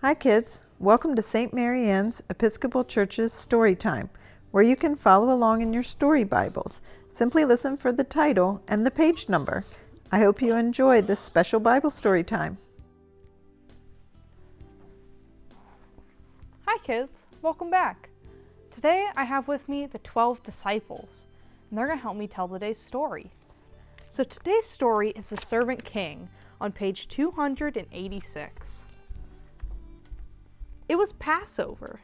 Hi kids, welcome to St. Mary Ann's Episcopal Church's Story Time, where you can follow along in your story Bibles. Simply listen for the title and the page number. I hope you enjoyed this special Bible story time. Hi kids, welcome back. Today I have with me the 12 disciples, and they're going to help me tell today's story. So today's story is The Servant King on page 286. It was Passover,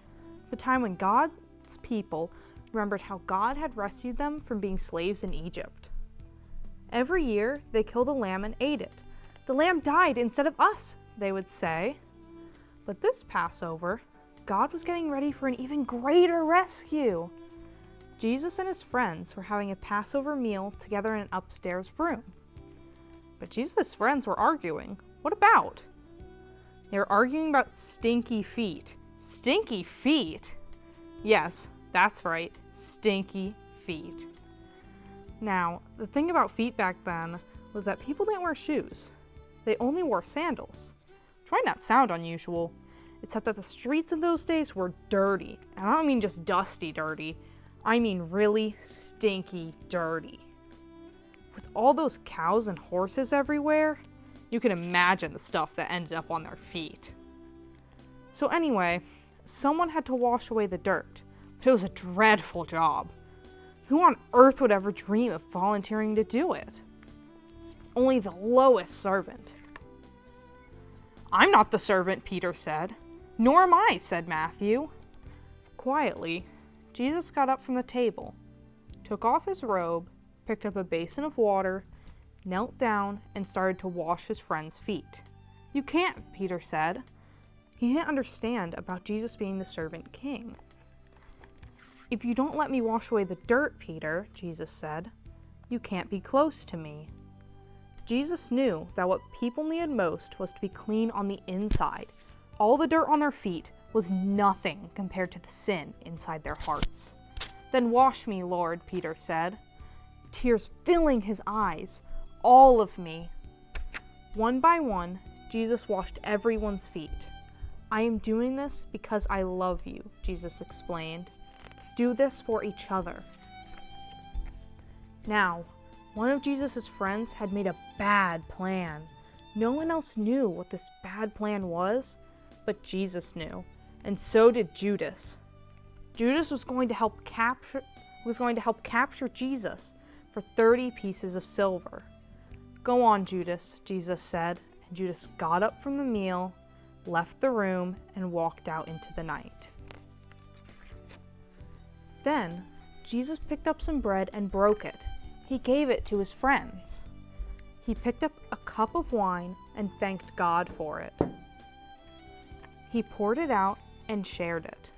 the time when God's people remembered how God had rescued them from being slaves in Egypt. Every year, they killed a lamb and ate it. The lamb died instead of us, they would say. But this Passover, God was getting ready for an even greater rescue. Jesus and his friends were having a Passover meal together in an upstairs room. But Jesus' friends were arguing. What about? They were arguing about stinky feet. Stinky feet? Yes, that's right, stinky feet. Now, the thing about feet back then was that people didn't wear shoes. They only wore sandals, which might not sound unusual, except that the streets in those days were dirty. And I don't mean just dusty dirty, I mean really stinky dirty. With all those cows and horses everywhere, you can imagine the stuff that ended up on their feet. So anyway, someone had to wash away the dirt, but it was a dreadful job. Who on earth would ever dream of volunteering to do it? Only the lowest servant. I'm not the servant, Peter said. Nor am I, said Matthew. Quietly, Jesus got up from the table, took off his robe, picked up a basin of water, knelt down, and started to wash his friend's feet. You can't, Peter said. He didn't understand about Jesus being the servant king. If you don't let me wash away the dirt, Peter, Jesus said, you can't be close to me. Jesus knew that what people needed most was to be clean on the inside. All the dirt on their feet was nothing compared to the sin inside their hearts. Then wash me, Lord, Peter said, tears filling his eyes. All of me. One by one, Jesus washed everyone's feet. I am doing this because I love you, Jesus explained. Do this for each other. Now, one of Jesus' friends had made a bad plan. No one else knew what this bad plan was, but Jesus knew, and so did Judas. Judas was going to help capture Jesus for 30 pieces of silver. Go on, Judas, Jesus said, and Judas got up from the meal, left the room, and walked out into the night. Then, Jesus picked up some bread and broke it. He gave it to his friends. He picked up a cup of wine and thanked God for it. He poured it out and shared it.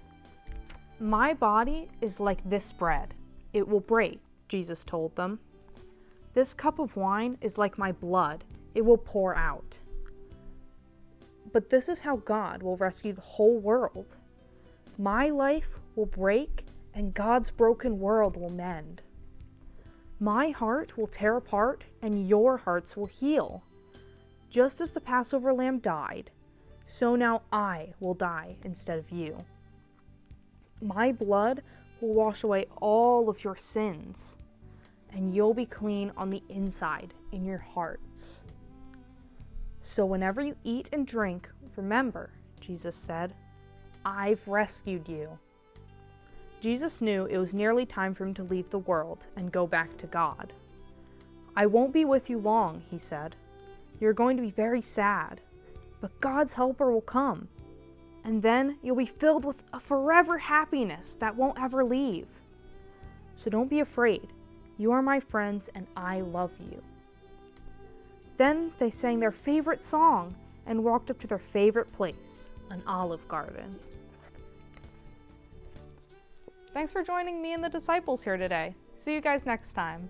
My body is like this bread. It will break, Jesus told them. This cup of wine is like my blood. It will pour out. But this is how God will rescue the whole world. My life will break, and God's broken world will mend. My heart will tear apart, and your hearts will heal. Just as the Passover lamb died, so now I will die instead of you. My blood will wash away all of your sins, and you'll be clean on the inside in your hearts. So whenever you eat and drink, remember, Jesus said, I've rescued you. Jesus knew it was nearly time for him to leave the world and go back to God. I won't be with you long, he said. You're going to be very sad, but God's helper will come, and then you'll be filled with a forever happiness that won't ever leave. So don't be afraid. You are my friends, and I love you. Then they sang their favorite song and walked up to their favorite place, an olive garden. Thanks for joining me and the disciples here today. See you guys next time.